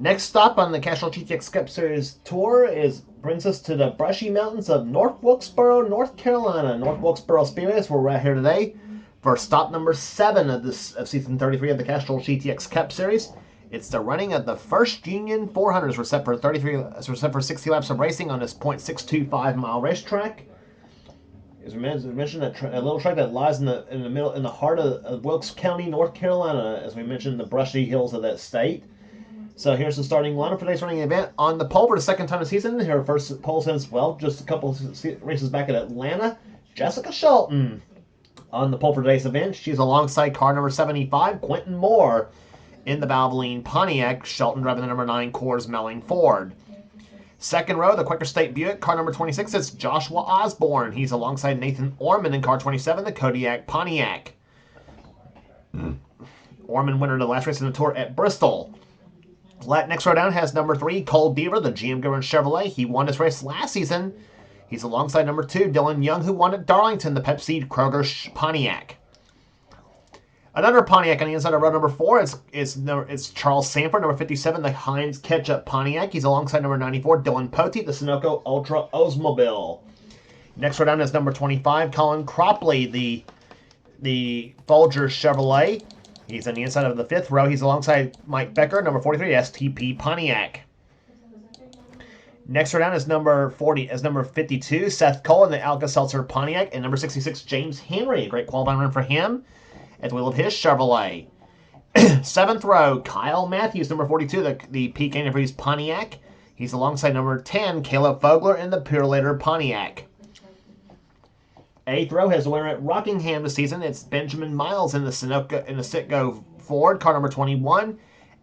Next stop on the Castrol GTX Cup Series tour brings us to the brushy mountains of North Wilkesboro, North Carolina. North Wilkesboro Speedway is where we're at here today for stop number 7 of season 33 of the Castrol GTX Cup Series. It's the running of the first Union 400s. We're set for 60 laps of racing on this .625 mile racetrack. As we mentioned, a little track that lies in the heart of Wilkes County, North Carolina. As we mentioned, the brushy hills of that state. So here's the starting lineup for today's running event. On the pole for the second time this season, her first pole since, well, just a couple races back at Atlanta, Jessica Shelton. On the pole for today's event, she's alongside car number 75, Quentin Moore, in the Valvoline Pontiac, Shelton driving the number 9 Coors Melling Ford. Second row, the Quaker State Buick, car number 26, it's Joshua Osborne. He's alongside Nathan Orman in car 27, the Kodiak Pontiac. Orman winner of the last race in the tour at Bristol. Next row down has number 3, Cole Beaver, the GM Government Chevrolet. He won this race last season. He's alongside number 2, Dylan Young, who won at Darlington, the Pepsi Kroger Pontiac. Another Pontiac on the inside of row number 4 is Charles Sanford, number 57, the Heinz Ketchup Pontiac. He's alongside number 94, Dylan Poteet, the Sunoco Ultra Oldsmobile. Next row down is number 25, Colin Cropley, the Folger Chevrolet. He's on the inside of the 5th row. He's alongside Mike Becker, number 43, STP Pontiac. Next row down is number 52, Seth Cole in the Alka-Seltzer Pontiac, and number 66, James Henry. A great qualifying run for him at the wheel of his Chevrolet. 7th row, Kyle Matthews, number 42, the PK Never's Pontiac. He's alongside number 10, Caleb Fogler in the Purelator Pontiac. 8th row has the winner at Rockingham this season. It's Benjamin Miles in the Citgo Ford, car number 21,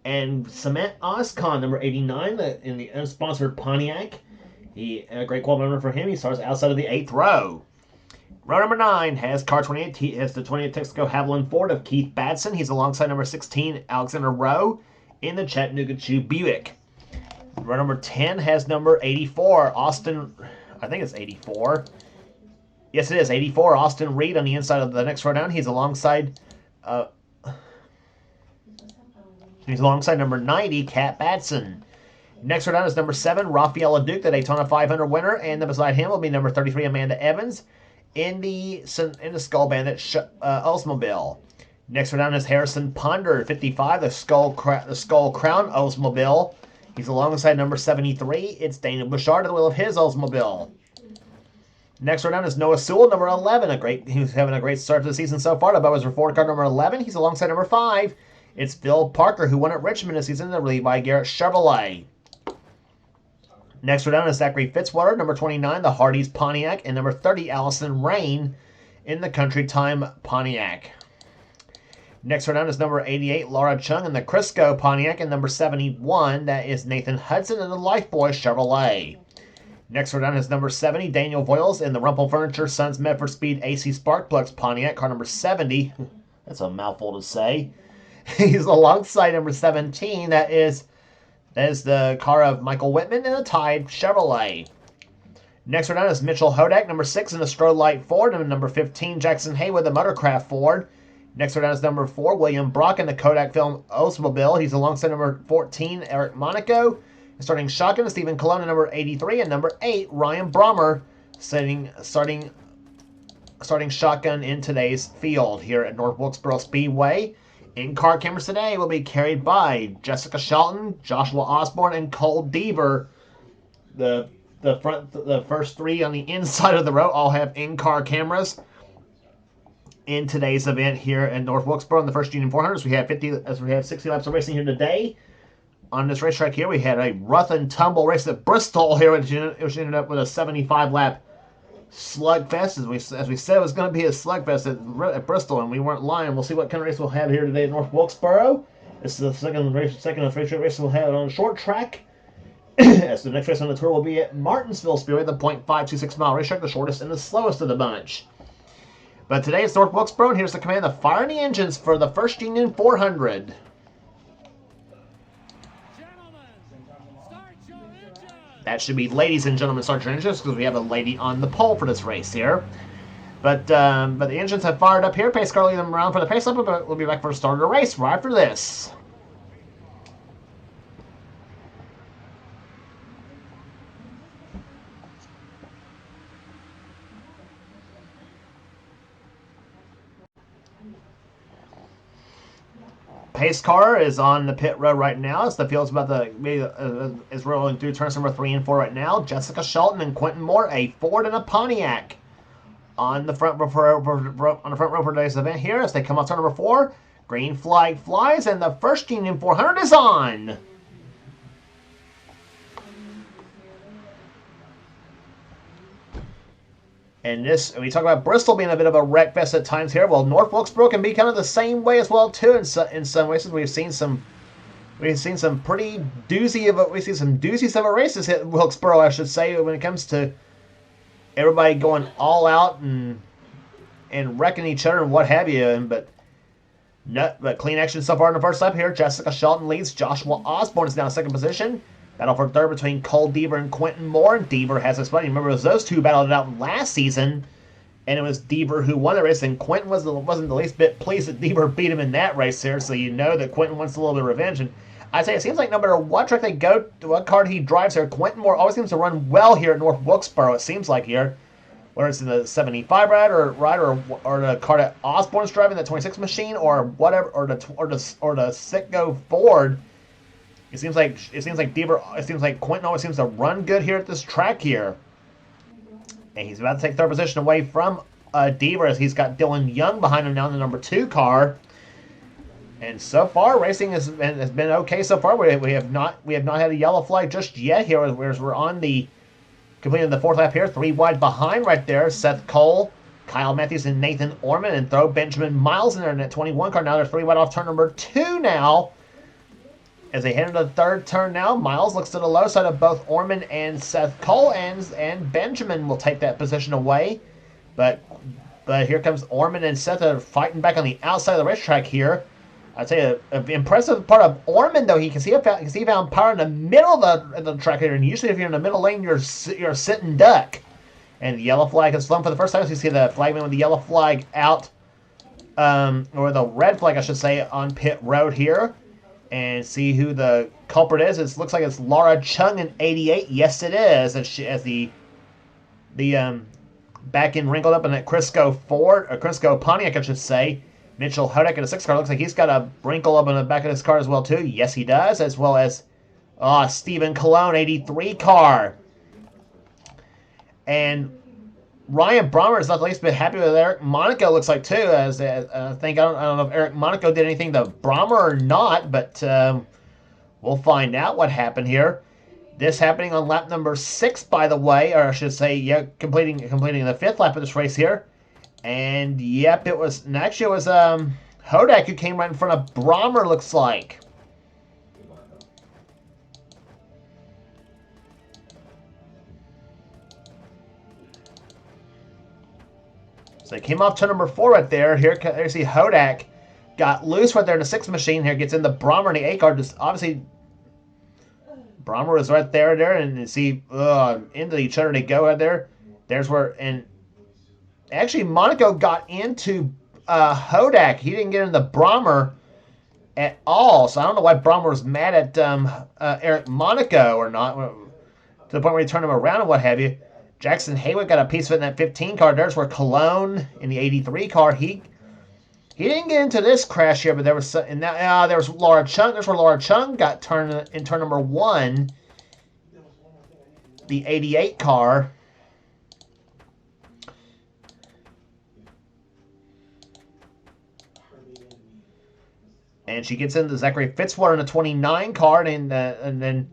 and Cement Oscon, number 89, in the unsponsored Pontiac. A great qualifying run for him. He starts outside of the 8th row. Row number 9 has car 28. He has the 28 Texaco Haviland Ford of Keith Batson. He's alongside number 16, Alexander Rowe, in the Chattanooga Chew Buick. Row number 10 has number 84, Austin. I think it's 84. Yes, it is. 84, Austin Reed on the inside of the next row down. He's alongside number 90, Cat Batson. Next row down is number 7, Rafaela Duke, the Daytona 500 winner, and then beside him will be number 33, Amanda Evans, in the Skull Bandit Oldsmobile. Next row down is Harrison Ponder, 55, the Skull Crown Oldsmobile. He's alongside number 73. It's Daniel Bouchard at the wheel of his Oldsmobile. Next row down is Noah Sewell, number 11. He's having a great start to the season so far. The Bubba's Ford car number 11. He's alongside number 5. It's Phil Parker, who won at Richmond this season, the Levi Garrett Chevrolet. Next row down is Zachary Fitzwater, number 29, the Hardee's Pontiac, and number 30, Allison Rain in the Country Time Pontiac. Next row down is number 88, Laura Chung in the Crisco Pontiac, and number 71, that is Nathan Hudson in the Lifebuoy Chevrolet. Next row down is number 70, Daniel Voiles in the Rumpel Furniture Sons Medford Speed AC Sparkplugs Pontiac, car number 70. That's a mouthful to say. He's alongside number 17, that is the car of Michael Whitman in the Tide Chevrolet. Next row down is Mitchell Hodak, number 6 in the Strode-Light Ford, and number 15, Jackson Haywood, the Motorcraft Ford. Next row down is number 4, William Brock in the Kodak Film Oldsmobile. He's alongside number 14, Eric Monaco. Starting shotgun, Stephen Colonna, number 83, and number 8, Ryan Brommer, starting shotgun in today's field here at North Wilkesboro Speedway. In-car cameras today will be carried by Jessica Shelton, Joshua Osborne, and Cole Deaver. The first 3 on the inside of the row all have in-car cameras. In today's event here at North Wilkesboro in the first Union 400s, we have 60 laps of racing here today. On this racetrack here, we had a rough and tumble race at Bristol here, which ended up with a 75-lap slugfest. As we said, it was going to be a slugfest at Bristol, and we weren't lying. We'll see what kind of race we'll have here today at North Wilkesboro. This is the second of three race we'll have on a short track. As the next race on the tour will be at Martinsville Speedway, the .526 mile racetrack, the shortest and the slowest of the bunch. But today it's North Wilkesboro, and here's the command of fire the engines for the first Union 400. That should be ladies and gentlemen, start your engines, because we have a lady on the pole for this race here. But the engines have fired up here. Pace car leading them around for the pace up, but we'll be back for the start of the race right after this. pace car is on the pit road right now. As the field's about is rolling through turns number 3 and 4 right now. Jessica Shelton and Quentin Moore, a Ford and a Pontiac, on the front row for today's event here. As they come off turn number 4, green flag flies, and the first Union 400 is on. And this, we talk about Bristol being a bit of a wreck fest at times here. Well, North Wilkesboro can be kind of the same way as well too. In some ways, we've seen some pretty doozies of races at Wilkesboro, I should say, when it comes to everybody going all out and wrecking each other and what have you. But clean action so far in the first lap here. Jessica Shelton leads. Joshua Osborne is now in second position. Battle for third between Cole Deaver and Quentin Moore. And Deaver has his money. Remember, it was those two battled it out last season, and it was Deaver who won the race, and Quentin wasn't the least bit pleased that Deaver beat him in that race here, so you know that Quentin wants a little bit of revenge. And I say it seems like no matter what track they go, what card he drives here, Quentin Moore always seems to run well here at North Wilkesboro, it seems like here. Whether it's in the 75 ride or the car that Osborne's driving, the 26 machine, or whatever, or the Sitco Ford. It seems like Quentin always seems to run good here at this track here. And he's about to take third position away from Deaver, as he's got Dylan Young behind him now in the number 2 car. And so far, racing has been okay so far. We have not had a yellow flag just yet here, whereas we're on the completing the 4th lap here. 3 wide behind right there. Seth Cole, Kyle Matthews, and Nathan Orman, and throw Benjamin Miles in there in that 21 car. Now they're 3 wide off turn number 2 now. As they head into the third turn now, Miles looks to the low side of both Orman and Seth Cole, and Benjamin will take that position away. But here comes Orman and Seth are fighting back on the outside of the racetrack here. I'd say an impressive part of Orman, though, he can see found power in the middle of the track here. And usually if you're in the middle lane, you're a sitting duck. And the yellow flag has flown for the first time. So you see the flagman with the yellow flag out, or the red flag, I should say, on pit road here. And see who the culprit is. It looks like it's Laura Chung in 88. Yes, it is. As the back end wrinkled up in that Crisco Ford, or Crisco Pontiac, I should say. Mitchell Hodak in a 6 car. Looks like he's got a wrinkle up in the back of his car as well, too. Yes, he does. As well as Stephen Cologne, 83 car. And Ryan Brommer is not the least bit happy with Eric Monaco, looks like, too. As I don't know if Eric Monaco did anything to Brommer or not, but we'll find out what happened here. This happening on lap number 6, by the way, or I should say, yeah, completing the 5th lap of this race here. And yep, it was Hodak who came right in front of Brommer, looks like. So they came off turn number 4 right there. Here you see Hodak got loose right there in the 6th machine. Here gets in the Brommer in the 8 car. Just obviously, Brommer was right there, and you see into each other they go right there. There's where, and actually Monaco got into Hodak. He didn't get in the Brommer at all. So I don't know why Brommer was mad at Eric Monaco or not, to the point where he turned him around and what have you. Jackson Haywood got a piece of it in that 15 car. There's where Cologne in the 83 car. He didn't get into this crash here, but there was there was Laura Chung. There's where Laura Chung got turned in turn number 1. The 88 car. And she gets into Zachary Fitzwater in the 29 car, and then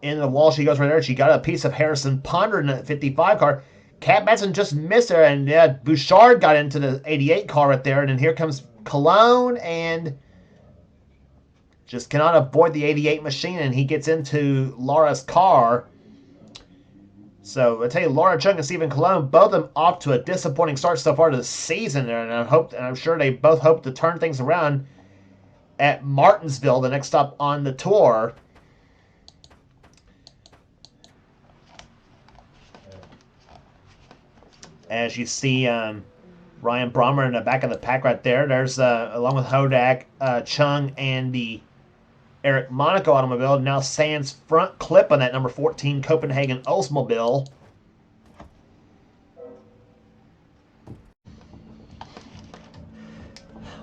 in the wall she goes right there. She got a piece of Harrison Ponder in the 55 car. Kat Batson just missed her, and Bouchard got into the 88 car right there. And then here comes Cologne, and just cannot avoid the 88 machine, and he gets into Laura's car. So I tell you, Laura Chung and Stephen Cologne, both of them off to a disappointing start so far this season, and I'm sure they both hope to turn things around at Martinsville, the next stop on the tour. As you see Ryan Brommer in the back of the pack right there. There's, along with Hodak, Chung, and the Eric Monaco automobile. Now sans front clip on that number 14 Copenhagen Oldsmobile.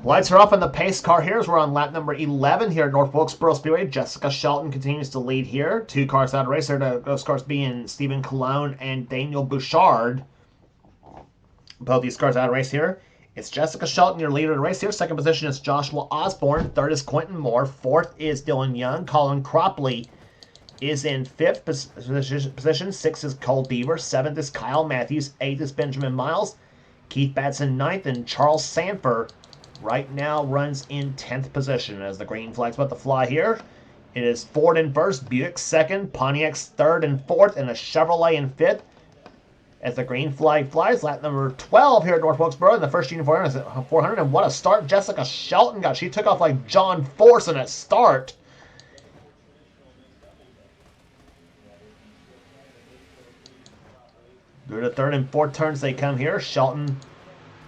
Lights are off on the pace car here as we're on lap number 11 here at North Wilkesboro Speedway. Jessica Shelton continues to lead here. 2 cars out of race there. Those cars being Stephen Colon and Daniel Bouchard. Both these cars out of race here. It's Jessica Shelton, your leader of the race here. Second position is Joshua Osborne. Third is Quentin Moore. Fourth is Dylan Young. Colin Cropley is in fifth position. Sixth is Cole Deaver. Seventh is Kyle Matthews. Eighth is Benjamin Miles. Keith Batson ninth, and Charles Sanford right now runs in 10th position as the green flag's about to fly here. It is Ford in first, Buick second, Pontiac's third and fourth, and a Chevrolet in fifth. As the green flag flies, lap number 12 here at North Wilkesboro in the first Junior 400. And what a start Jessica Shelton got. She took off like John Force in that start. Through the third and fourth turns they come here. Shelton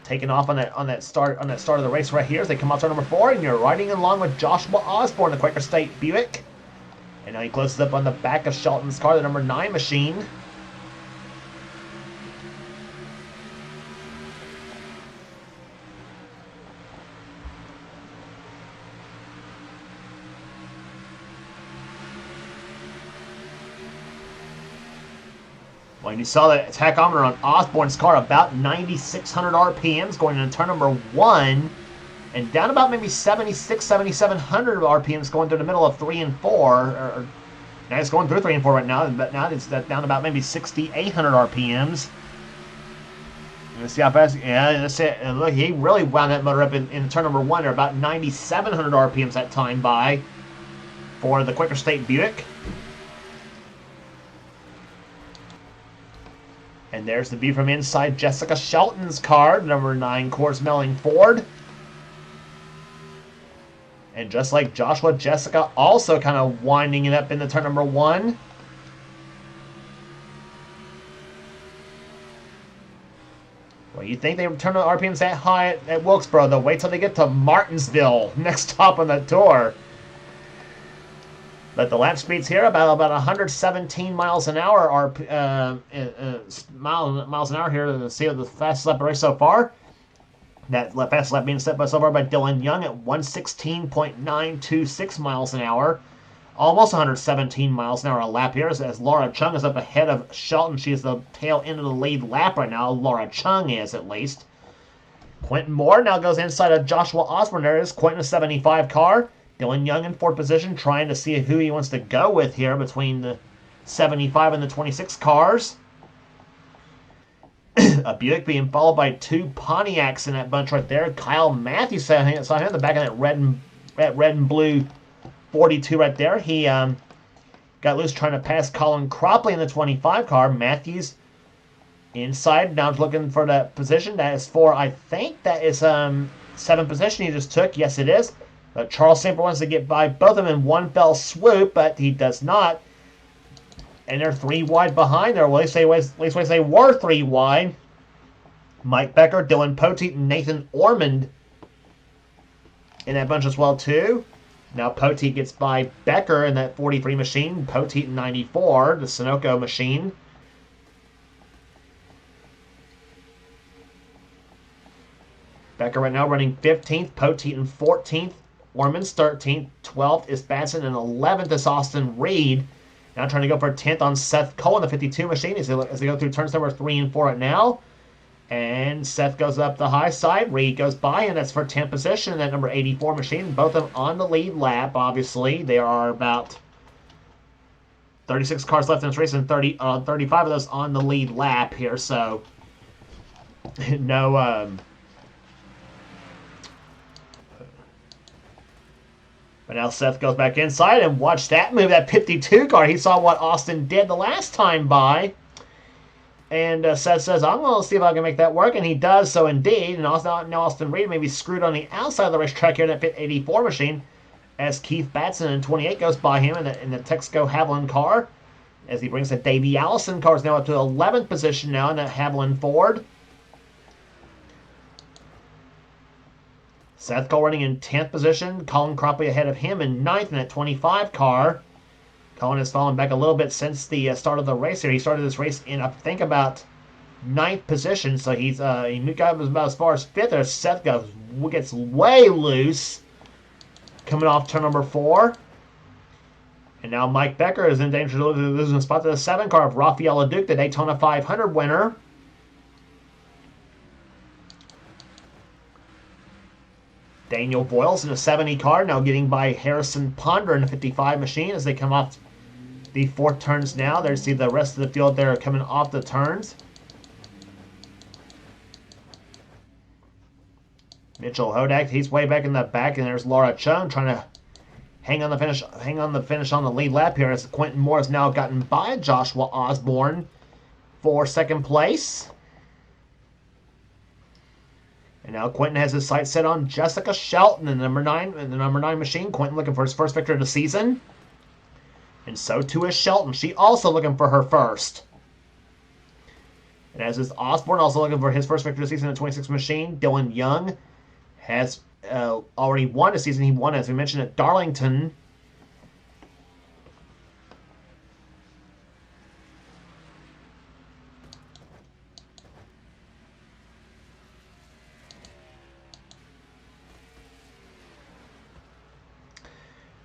taking off on that start of the race right here as they come out to number 4, and you're riding along with Joshua Osborne, the Quaker State Buick. And now he closes up on the back of Shelton's car, the number 9 machine. When you saw the tachometer on Osborne's car, about 9,600 RPMs going into turn number 1, and down about maybe 76, 7,700 RPMs going through the middle of 3 and 4. Now it's going through 3 and 4 right now, but now it's down about maybe 6,800 RPMs. Let's see how fast. Yeah, that's it. And look, he really wound that motor up in turn number 1. They're about 9,700 RPMs that time by for the Quaker State Buick. And there's the view from inside Jessica Shelton's car, number 9 Coors Melling Ford. And just like Joshua, Jessica also kind of winding it up in the turn number 1. Well, you think they would turn the RPMs that high at Wilkesboro, they'll wait till they get to Martinsville, next stop on the tour. But the lap speeds here about 117 miles an hour miles an hour here to see the fastest lap of the race so far. That fastest lap being set by so far by Dylan Young at 116.926 miles an hour. Almost 117 miles an hour a lap here as Laura Chung is up ahead of Shelton. She is the tail end of the lead lap right now. Laura Chung is, at least. Quentin Moore now goes inside of Joshua Osborne. There is Quentin, a 75 car. Dylan Young in 4th position, trying to see who he wants to go with here between the 75 and the 26 cars. A Buick being followed by 2 Pontiacs in that bunch right there. Kyle Matthews saw him in the back of that red and blue 42 right there. He got loose trying to pass Colin Cropley in the 25 car. Matthews inside, now looking for that position. That is for, I think that is 7th position he just took. Yes, it is. But Charles Samper wants to get by both of them in one fell swoop, but he does not. And they're 3 wide behind there. Well, at least they were 3 wide. Mike Becker, Dylan Poteet, and Nathan Ormond in that bunch as well, too. Now Poteet gets by Becker in that 43 machine. Poteet in 94, the Sunoco machine. Becker right now running 15th, Poteet in 14th. Ormond's 13th, 12th is Batson, and 11th is Austin Reed. Now trying to go for 10th on Seth Cole in the 52 machine as they go through turns number 3 and 4 right now. And Seth goes up the high side. Reed goes by, and that's for 10th position in that number 84 machine. Both of them on the lead lap, obviously. There are about 36 cars left in this race, and 35 of those on the lead lap here. So, no... But now Seth goes back inside and watch that move, that 52 car. He saw what Austin did the last time by. And Seth says, I'm going to see if I can make that work. And he does so indeed. And also, now Austin Reed may be screwed on the outside of the racetrack here in that 84 machine. As Keith Batson in 28 goes by him in the Texaco Haviland car. As he brings the Davey Allison cars now up to 11th position now in that Haviland Ford. Seth Cole running in 10th position. Colin Cropley ahead of him in 9th in that 25 car. Colin has fallen back a little bit since the start of the race here. He started this race in, I think, about 9th position, so he got about as far as 5th. Or Seth gets way loose, coming off turn number 4. And now Mike Becker is in danger of losing a spot to the 7 car of Rafael Leduc, the Daytona 500 winner. Daniel Boyles in a 70 car, now getting by Harrison Ponder in a 55 machine as they come off the 4th turns now. There you see the rest of the field there coming off the turns. Mitchell Hodak, he's way back in the back, and there's Laura Chung trying to hang on the finish on the lead lap here as Quentin Moore has now gotten by Joshua Osborne for 2nd place. And now Quentin has his sights set on Jessica Shelton in the number 9 machine. Quentin looking for his first victory of the season. And so too is Shelton. She also looking for her first. And as is Osborne, also looking for his first victory of the season in the 26 machine. Dylan Young has already won a season. He won, as we mentioned, at Darlington.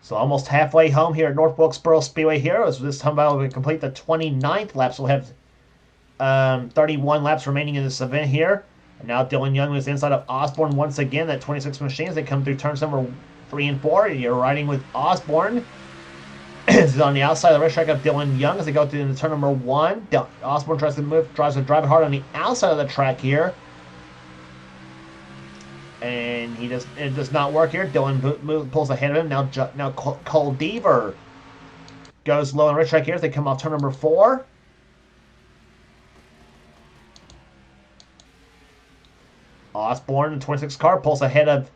So almost halfway home here at North Wilkesboro Speedway here. As this time we complete the 29th lap. So we'll have 31 laps remaining in this event here. And now Dylan Young is inside of Osborne once again. That 26 machine as they come through turns number 3 and 4. You're riding with Osborne. This is on the outside of the racetrack of Dylan Young as they go through into turn number 1. Osborne tries to drive it hard on the outside of the track here. And it does not work here. Dylan pulls ahead of him. Now Cole Deaver goes low on the racetrack here as they come off turn number 4. Osborne, the 26 car, pulls ahead of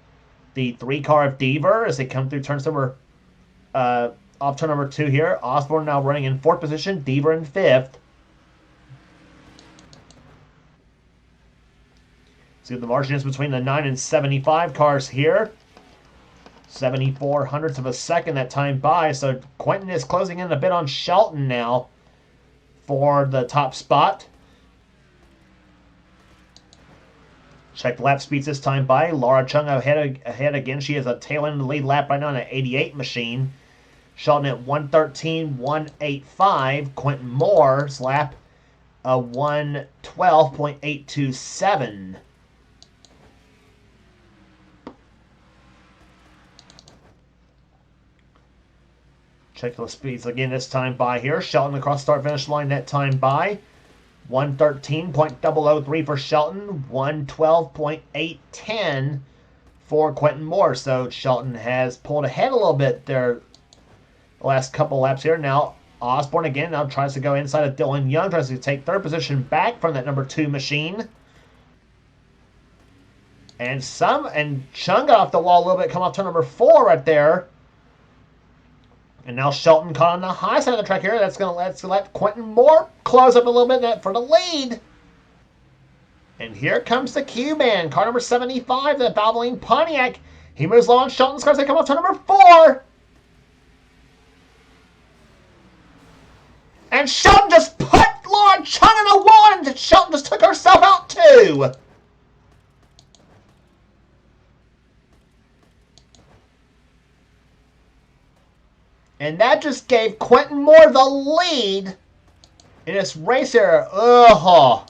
the 3 car of Deaver as they come through turn number off turn number 2 here. Osborne now running in 4th position, Deaver in 5th. See what the margin is between the 9 and 75 cars here. 74 hundredths of a second that time by. So Quentin is closing in a bit on Shelton now for the top spot. Check the lap speeds this time by. Laura Chung ahead again. She has a tail end of the lead lap right now on an 88 machine. Shelton at 113.185. Quentin Moore's lap 112.827. Check the speeds again this time by here. Shelton across start finish line that time by. 113.003 for Shelton. 112.810 for Quentin Moore. So Shelton has pulled ahead a little bit there the last couple laps here. Now Osborne again now tries to go inside of Dylan Young. Tries to take 3rd position back from that number 2 machine. And Chung got off the wall a little bit. Come off turn number 4 right there. And now Shelton caught on the high side of the track here. That's going to let Quentin Moore close up a little bit for the lead. And here comes the Q-Man. Car number 75, the Valvoline Pontiac. He moves low on Shelton's cars. They come off turn number 4. And Shelton just put Laura Chung in the wall, and Shelton just took herself out too. And that just gave Quentin Moore the lead in this race here. Oh,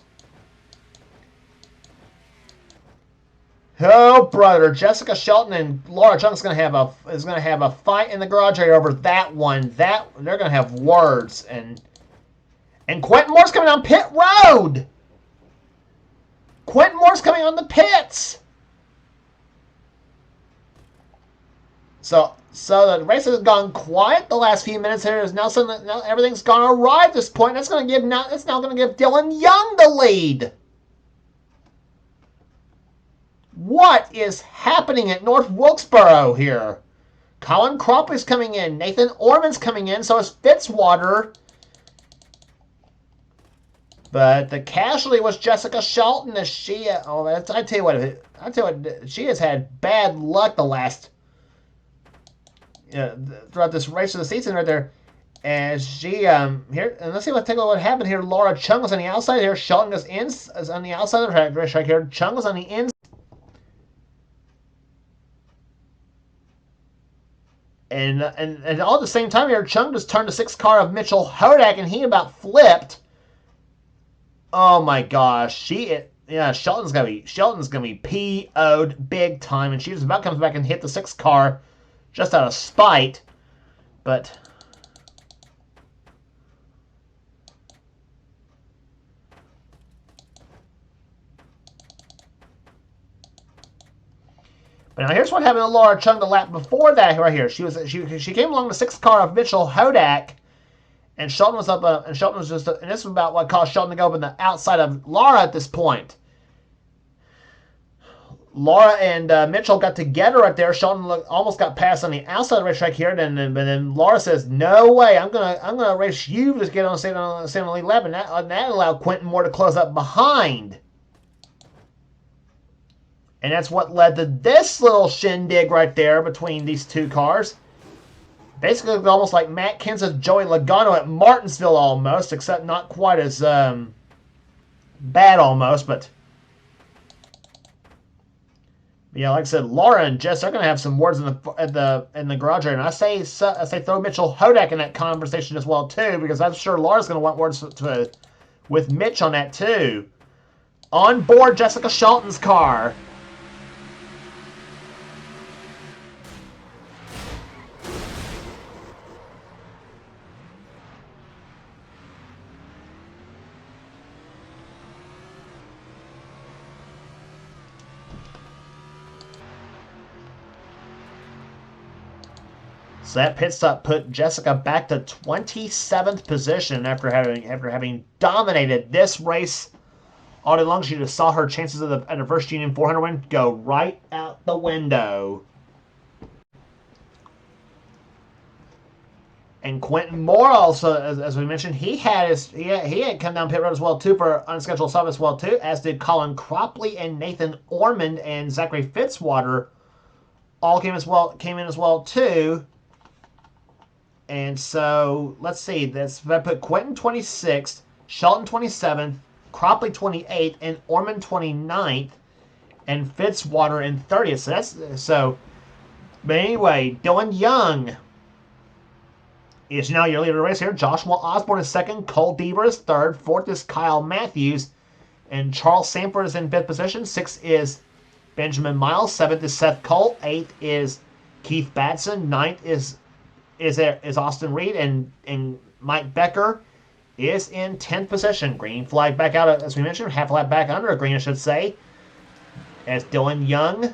brother! Jessica Shelton and Laura Chung is gonna have a fight in the garage area over that one. They're gonna have words. And Quentin Moore's coming on pit road. Quentin Moore's coming on the pits. So the race has gone quiet the last few minutes here. Now everything's gone all right at this point. That's now going to give Dylan Young the lead. What is happening at North Wilkesboro here? Colin Cropley's coming in. Nathan Orman's coming in. So is Fitzwater. But the casualty was Jessica Shelton. As she, I tell you what, she has had bad luck the last. Throughout this race of the season right there. As she here, and let's see take a look what happened here. Laura Chung was on the outside here. Shelton is on the outside of the track here. Chung was on the inside. And all at the same time here, Chung just turned the 6 car of Mitchell Hodak, and he about flipped. Oh my gosh, Shelton's gonna be PO'd big time, and she just about comes back and hit the 6 car just out of spite, but. But now here's what happened to Laura Chung the lap before that right here. She came along the 6 car of Mitchell Hodak, and Shelton was up, and Shelton was and this was about what caused Shelton to go up in the outside of Laura at this point. Laura and Mitchell got together right there. Shelton almost got past on the outside of the racetrack here, and then Laura says, "No way! I'm gonna race you to get on the lead lap," and that allowed Quentin Moore to close up behind. And that's what led to this little shindig right there between these 2 cars. Basically, almost like Matt Kenseth, Joey Logano at Martinsville almost, except not quite as bad almost. But yeah, like I said, Laura and Jess are going to have some words in the garage area, and I say throw Mitchell Hodak in that conversation as well too, because I'm sure Laura's going to want words with Mitch on that too. On board Jessica Shelton's car. So that pit stop put Jessica back to 27th position after having dominated this race all day long. She just saw her chances at the first Union 400 win go right out the window. And Quentin Moore also, as we mentioned, he had come down pit road as well too for unscheduled stop as well too, as did Colin Cropley and Nathan Ormond and Zachary Fitzwater. All came in as well too. And so, let's see. I put Quentin 26th, Shelton 27th, Cropley 28th, and Ormond 29th, and Fitzwater in 30th. But anyway, Dylan Young is now your leader of the race here. Joshua Osborne is second, Cole Deaver is third, fourth is Kyle Matthews, and Charles Sanford is in fifth position. Sixth is Benjamin Miles, seventh is Seth Cole, eighth is Keith Batson, ninth is Austin Reed, and Mike Becker is in 10th position. Green flag back out, as we mentioned, half lap back under, green I should say, as Dylan Young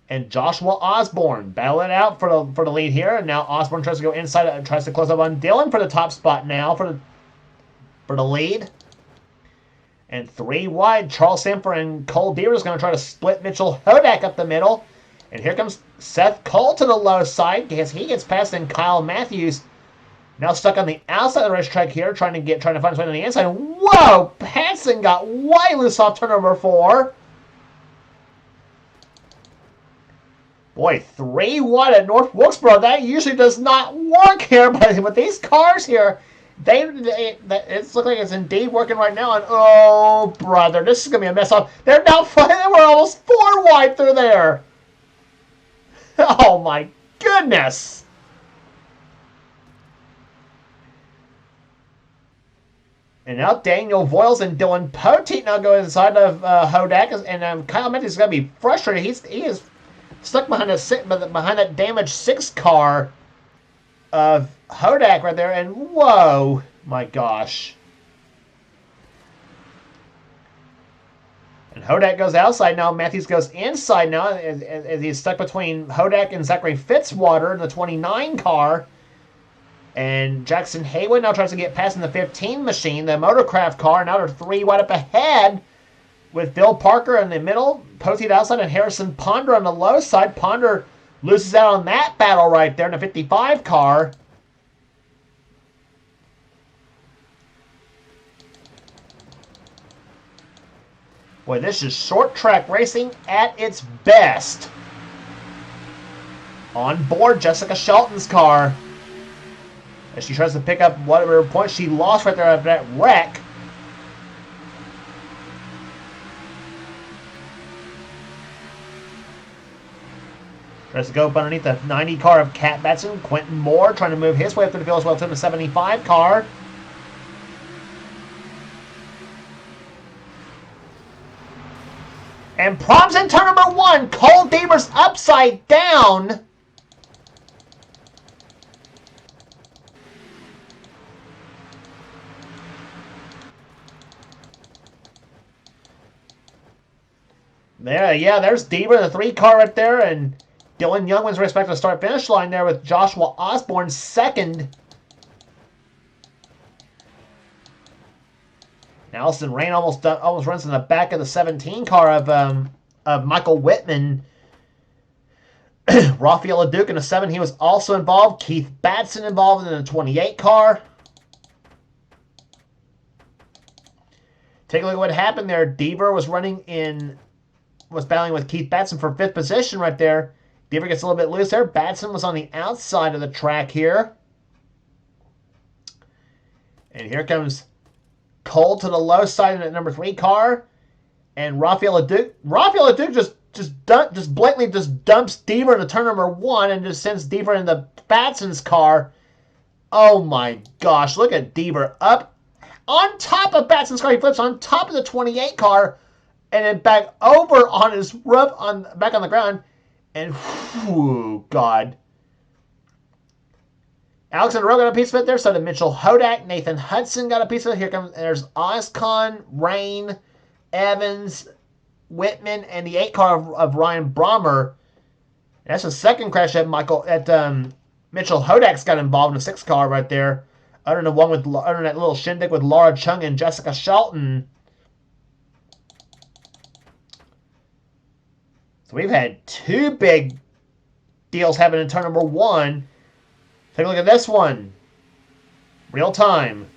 and Joshua Osborne battle it out for the lead here. And now Osborne tries to go inside and tries to close up on Dylan for the top spot now for the lead. And 3 wide, Charles Sanford and Cole Deaver is going to try to split Mitchell Hodak up the middle. And here comes Seth Cole to the low side because he gets past in Kyle Matthews. Now stuck on the outside of the racetrack here, trying to find his way on the inside. Whoa! Patson got way loose off turn number 4. Boy, 3 wide at North Wilkesboro. That usually does not work here, but with these cars here, it's looking like it's indeed working right now. And oh, brother, this is gonna be a mess up. They're now they were almost 4 wide through there. Oh my goodness! And now Daniel Voiles and Dylan Poteet now go inside of Hodak, and Kyle Matthews is going to be frustrated. He is stuck behind that damaged 6 car of Hodak right there, and whoa, my gosh. And Hodak goes outside now. Matthews goes inside now as he's stuck between Hodak and Zachary Fitzwater in the 29 car. And Jackson Haywood now tries to get past in the 15 machine, the Motorcraft car. Now they're 3 wide up ahead with Bill Parker in the middle, Poteet outside, and Harrison Ponder on the low side. Ponder loses out on that battle right there in the 55 car. Boy, this is short track racing at its best. On board Jessica Shelton's car. as she tries to pick up whatever points she lost right there at that wreck. Tries to go up underneath the 90 car of Cat Batson. Quentin Moore trying to move his way up to the field as well to the 75 car. And proms in turn number 1. Cole Deaver's upside down. There, yeah, there's Deaver, the 3 car right there, and Dylan Young wins respect to the start-finish line there with Joshua Osborne second. Allison Rain almost runs in the back of the 17 car of Michael Whitman. Rafael LeDuc in the 7, he was also involved. Keith Batson involved in the 28 car. Take a look at what happened there. Deaver was battling with Keith Batson for 5th position right there. Deaver gets a little bit loose there. Batson was on the outside of the track here. And here comes Cole to the low side in that number 3 car. And Rafael LeDuc just blatantly dumps Deaver into turn number 1 and just sends Deaver into Batson's car. Oh my gosh, look at Deaver up on top of Batson's car. He flips on top of the 28 car and then back over on his roof, back on the ground. And, whew, God. Alexander Rowe got a piece of it there. So did Mitchell Hodak. Nathan Hudson got a piece of it. There's Oscon, Rain, Evans, Whitman, and the 8 car of Ryan Brommer. That's the second crash that Mitchell Hodak's got involved in the 6 car right there. Other than that little shindig with Laura Chung and Jessica Shelton. So we've had 2 big deals happen in turn number 1. Take a look at this one. Real time.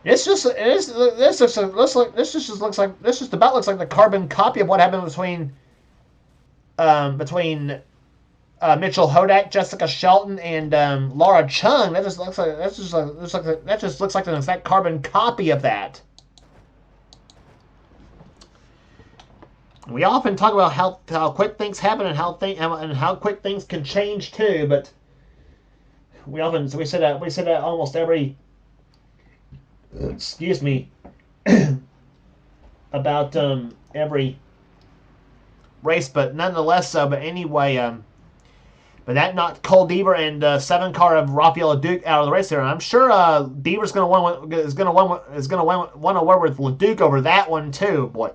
This just about looks like the carbon copy of what happened between Mitchell Hodak, Jessica Shelton, and Laura Chung. That just looks like an exact carbon copy of that. We often talk about how quick things happen and how quick things can change too, but we say that almost every about every race, but nonetheless so. But anyway, but that knocked Cole Deaver and 7 car of Rafael LeDuc out of the race there. And I'm sure Deaver's want to work with LeDuc over that one too. Boy,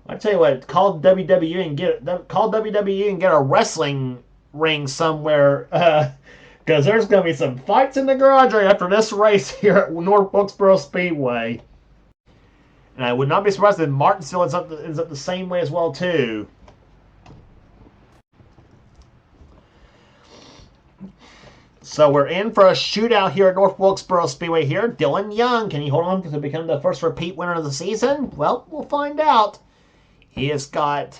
I tell you what, call WWE and get a wrestling ring somewhere, because there's going to be some fights in the garage right after this race here at North Wilkesboro Speedway. And I would not be surprised if Martinsville ends up the same way as well too. So we're in for a shootout here at North Wilkesboro Speedway here. Dylan Young, can he hold on to become the first repeat winner of the season? Well, we'll find out. He'll have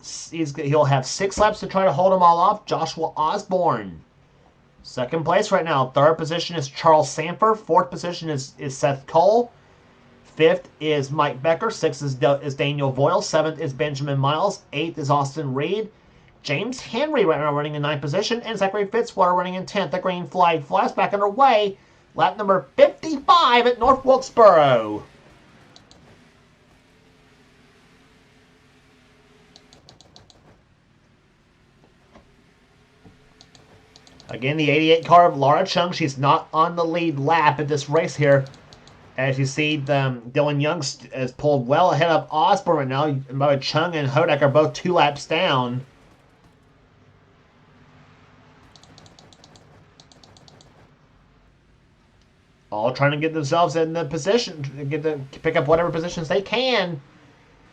6 laps to try to hold them all off. Joshua Osborne, 2nd place right now. 3rd position is Charles Sanford. 4th position is Seth Cole. 5th is Mike Becker. 6th is Daniel Voyle. 7th is Benjamin Miles. 8th is Austin Reed. James Henry right now running in 9th position, and Zachary Fitzwater running in 10th. The green flag flash back underway. Lap number 55 at North Wilkesboro. Again, the 88 car of Laura Chung. She's not on the lead lap at this race here. As you see, Dylan Young is pulled well ahead of Osborne right now. Both Chung and Hodak are both 2 laps down. All trying to get themselves in the position, pick up whatever positions they can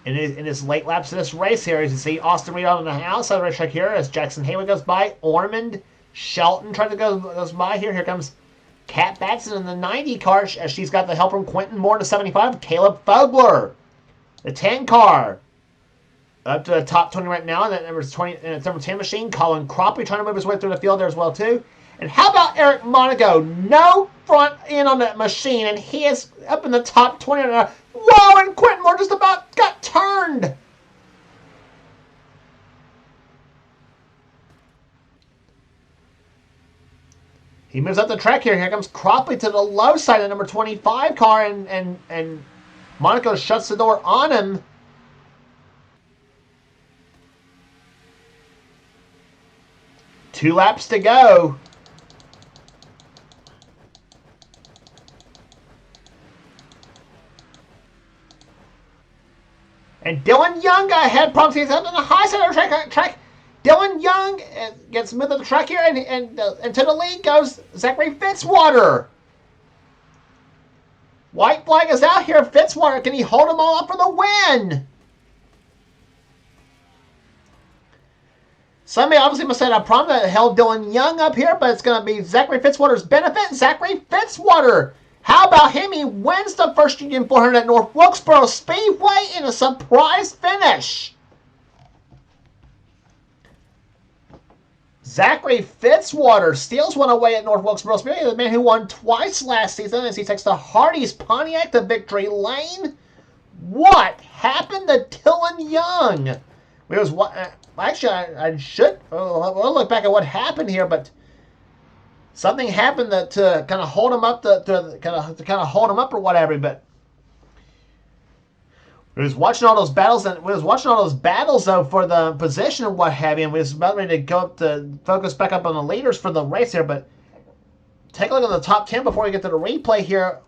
in this late laps of this race here. As you see, Austin Reed on the outside of the racetrack here as Jackson Haywood goes by. Ormond Shelton trying to goes by here. Here comes Kat Batson in the 90 car as she's got the help from Quentin Moore in the 75. Caleb Fogler, the 10 car Up to the top 20 right now, and that number 20, and it's number 10 machine. Colin Cropley trying to move his way through the field there as well too. And how about Eric Monaco? No front end on that machine, and he is up in the top 20. Whoa! And Quentin Moore just about got turned. He moves up the track here. Here comes Cropley to the low side of number 25 car, and Monaco shuts the door on him. Two laps to go. And Dylan Young got ahead. Problems. He's up on the high side of the track. Dylan Young gets mid of the track here, and to the lead goes Zachary Fitzwater. White flag is out here. Fitzwater, can he hold them all up for the win? Somebody obviously must have had a problem that held Dylan Young up here, but it's going to be Zachary Fitzwater's benefit. Zachary Fitzwater, how about him? He wins the first Union 400 at North Wilkesboro Speedway in a surprise finish. Zachary Fitzwater steals one away at North Wilkesboro Speedway. The man who won twice last season as he takes the Hardee's Pontiac to victory lane. What happened to Dylan Young? It was actually I should we'll look back at what happened here, but something happened to kind of hold him up to kind of hold him up or whatever. But we was watching all those battles, and we was watching all those battles though for the position and what have you. And we was about ready to go up to focus back up on the leaders for the race here. But take a look at the top 10 before we get to the replay here.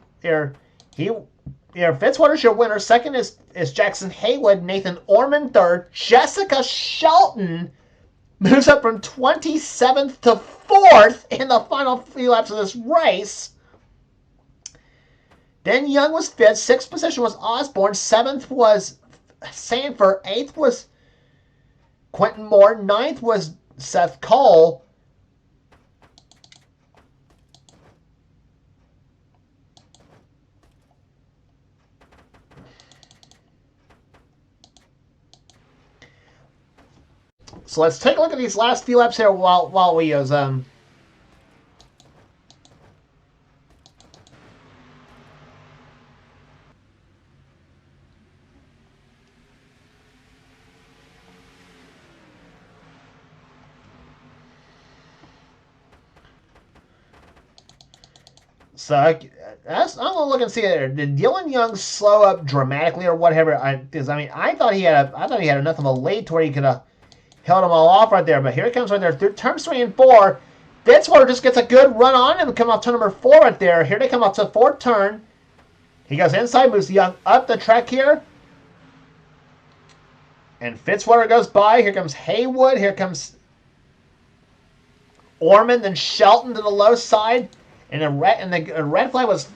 Fitzwater's your winner. Second is Jackson Haywood. Nathan Orman third. Jessica Shelton moves up from 27th to 4th in the final few laps of this race. Then Young was 5th. 6th position was Osborne. 7th was Sanford. 8th was Quentin Moore. 9th was Seth Cole. So let's take a look at these last few laps here while we use So I'm gonna look and see there. Did Dylan Young slow up dramatically or whatever? Because I thought he had enough of a lead to where he could have held them all off right there. But here it comes right there through turns 3 and 4. Fitzwater just gets a good run on him and come off turn number 4 right there. Here they come off to the 4th turn. He goes inside, moves Young up the track here. And Fitzwater goes by. Here comes Haywood. Here comes Orman, then Shelton to the low side. And the red flag was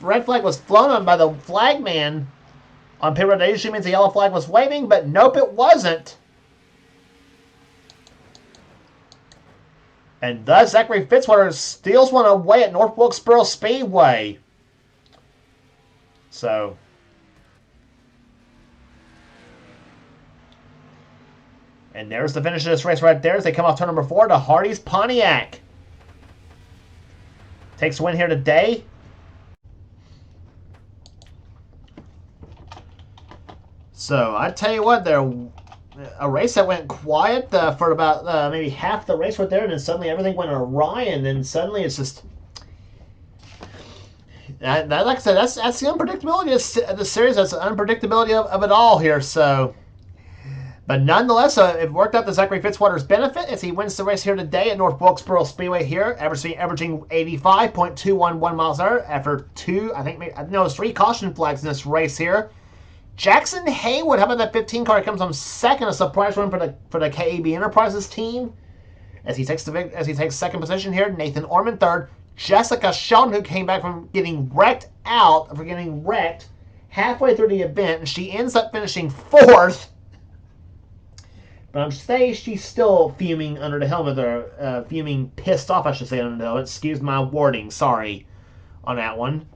flown on by the flagman on pit road. That usually means the yellow flag was waving, but nope, it wasn't. And thus, Zachary Fitzwater steals one away at North Wilkesboro Speedway. So, and there's the finish of this race right there as they come off turn number 4 to Hardee's Pontiac. Takes a win here today. So, I tell you what, a race that went quiet for about maybe half the race right there, and then suddenly everything went awry, and then suddenly it's just... like I said, that's the unpredictability of the series. That's the unpredictability of it all here, so... But nonetheless, it worked out to Zachary Fitzwater's benefit as he wins the race here today at North Wilkesboro Speedway here, averaging 85.211 miles an hour after 3 caution flags in this race here. Jackson Haywood, how about that 15 car? He comes on second, a surprise run for the KEB Enterprises team as he takes second position here. Nathan Orman third. Jessica Shelton, who came back from getting wrecked halfway through the event, and she ends up finishing 4th. But I'm saying she's still fuming under the helmet, or pissed off, I should say, under the helmet. Excuse my wording, sorry on that one.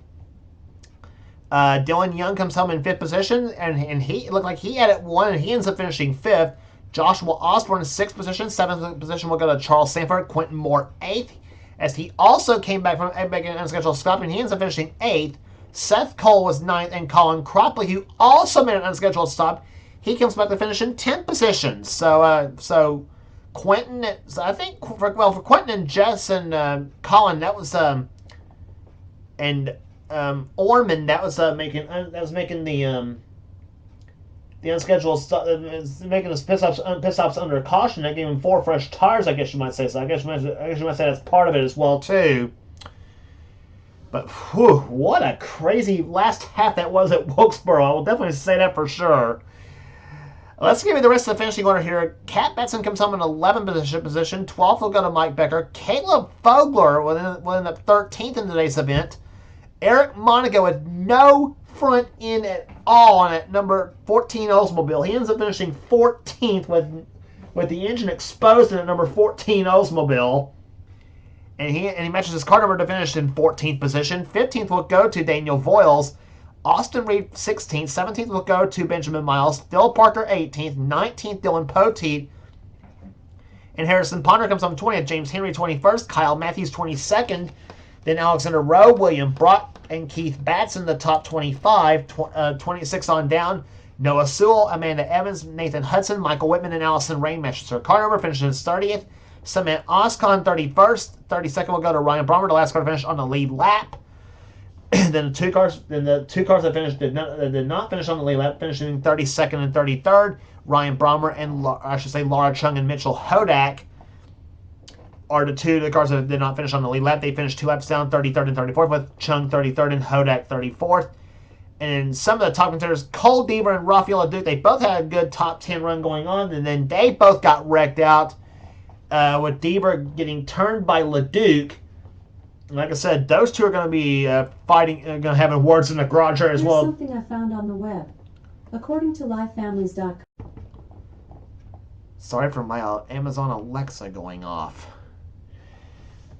Dylan Young comes home in 5th position, and he looked like he had it won, and he ends up finishing 5th. Joshua Osborne in 6th position. 7th position will go to Charles Sanford. Quentin Moore 8th, as he also came back from an unscheduled stop, and he ends up finishing 8th. Seth Cole was 9th, and Colin Cropley, who also made an unscheduled stop, he comes back to finish in 10th position. So Quentin, I think, for Quentin and Jess and Colin, that was and Orman, that was making the unscheduled stuff, making his pit stops under caution. That gave him 4 fresh tires, I guess you might say. So I guess you might say that's part of it as well too. But whew, what a crazy last half that was at Wilkesboro. I will definitely say that for sure. Let's give you the rest of the finishing order here. Kat Betson comes home in 11th position. 12th will go to Mike Becker. Caleb Fogler will end up 13th in today's event. Eric Monaco with no front end at all on that number 14 Oldsmobile. He ends up finishing 14th with the engine exposed in a number 14 Oldsmobile. And he matches his car number to finish in 14th position. 15th will go to Daniel Voiles. Austin Reed 16th. 17th will go to Benjamin Miles. Phil Parker 18th. 19th Dylan Poteet. And Harrison Ponder comes on 20th. James Henry 21st. Kyle Matthews 22nd. Then Alexander Rowe, William Brock, and Keith Batson, the top 25. 26 on down. Noah Sewell, Amanda Evans, Nathan Hudson, Michael Whitman, and Allison Rain matches her car number, finishes 30th. Samant Oscon 31st. 32nd will go to Ryan Brommer, the last car to finish on the lead lap. Then the two cars that finished did not finish on the lead lap, finishing 32nd and 33rd. Ryan Brommer and Laura Chung and Mitchell Hodak are the cars that did not finish on the lead lap. They finished 2 laps down, 33rd and 34th, with Chung 33rd and Hodak 34th. And some of the top contenders, Cole Deaver and Rafael Duke, they both had a good top 10 run going on, and then they both got wrecked out, with Deaver getting turned by LeDuc. Like I said, those two are going to be fighting, going to have words in the garage here as well. Here's something I found on the web. According to LifeFamilies.com. Sorry for my Amazon Alexa going off.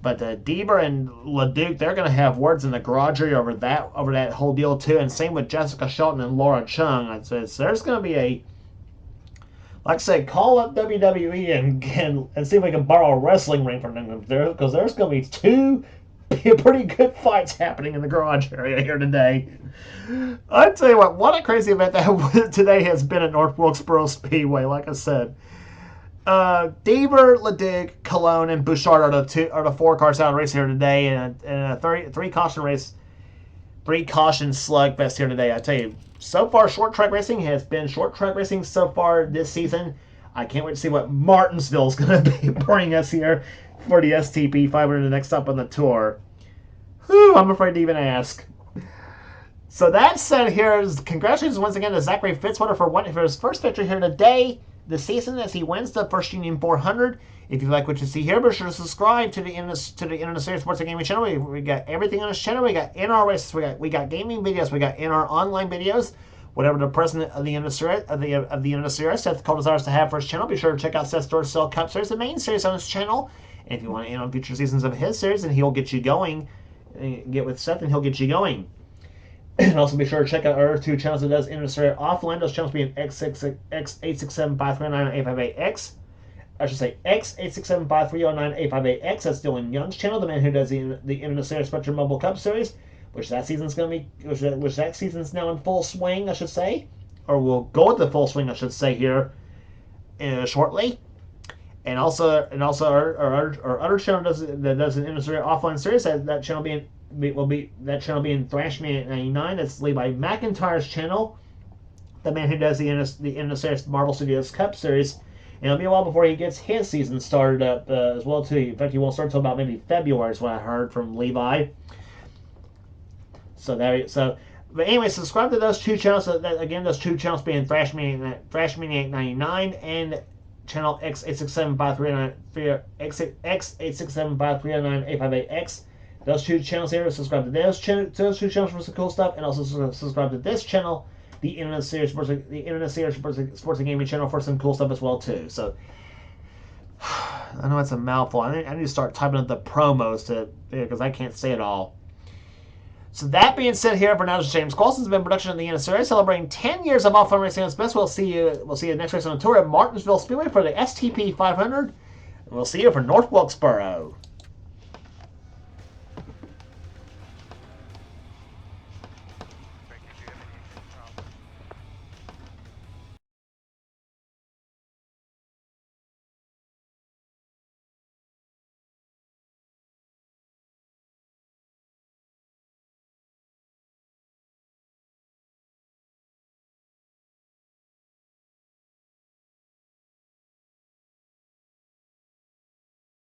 But Deaver and LeDuc, they're going to have words in the garage area over that whole deal too. And same with Jessica Shelton and Laura Chung. So there's going to be a, like I said, call up WWE and see if we can borrow a wrestling ring from them, because there's going to be 2 pretty good fights happening in the garage area here today. I tell you what a crazy event that today has been at North Wilkesboro Speedway. Like I said, Deaver, LeDuc, Cologne, and Bouchard are the 4 cars out of the race here today, and a 3 caution race, 3 caution slugfest here today. I tell you, so far short track racing has been short track racing so far this season. I can't wait to see what Martinsville is going to be bringing us here for the STP 500, the next up on the tour. Whew, I'm afraid to even ask. So that said, congratulations once again to Zachary Fitzwater for his first victory here today, this season, as he wins the First Union 400. If you like what you see here, be sure to subscribe to the NNSCRA Sports and Gaming channel. We got everything on this channel. We got NR races. We got gaming videos. We got NR online videos. Whatever the president of the NNSCRA, Seth Cole, desires to have for his channel, be sure to check out Seth's Dorsal Cup Series, the main series on his channel. And if you want to in on future seasons of his series, then he'll get you going. Get with Seth, and he'll get you going. And also be sure to check out our 2 channels that does NNSCRA offline. Those channels being X867539-858X. I should say X867539-858X. That's Dylan Young's channel, the man who does the NNSCRA Spectrum Mobile Cup Series, which that season's now in full swing, I should say, or will go into full swing, I should say, here shortly. And also our other channel that does an NNSCRA offline series. That channel being Thrashman 99. That's Levi McIntyre's channel, the man who does the NNSCRA Marvel Studios Cup Series. And it'll be a while before he gets his season started up as well too. In fact, he won't start until about maybe February, is what I heard from Levi. But anyway, subscribe to those 2 channels. Again, those 2 channels being Thrashman 899 and channel X867539-858X. Those 2 channels here, subscribe to those 2 channels for some cool stuff, and also subscribe to this channel, the NNSCRA Sports and Gaming channel, for some cool stuff as well too. So I know it's a mouthful. I need to start typing up the promos because I can't say it all. So that being said, here for now, James Coulson's been production in the NNSCRA, celebrating 10 years of off-road racing at its best. We'll see you next race on the tour at Martinsville Speedway for the STP 500. And we'll see you for North Wilkesboro.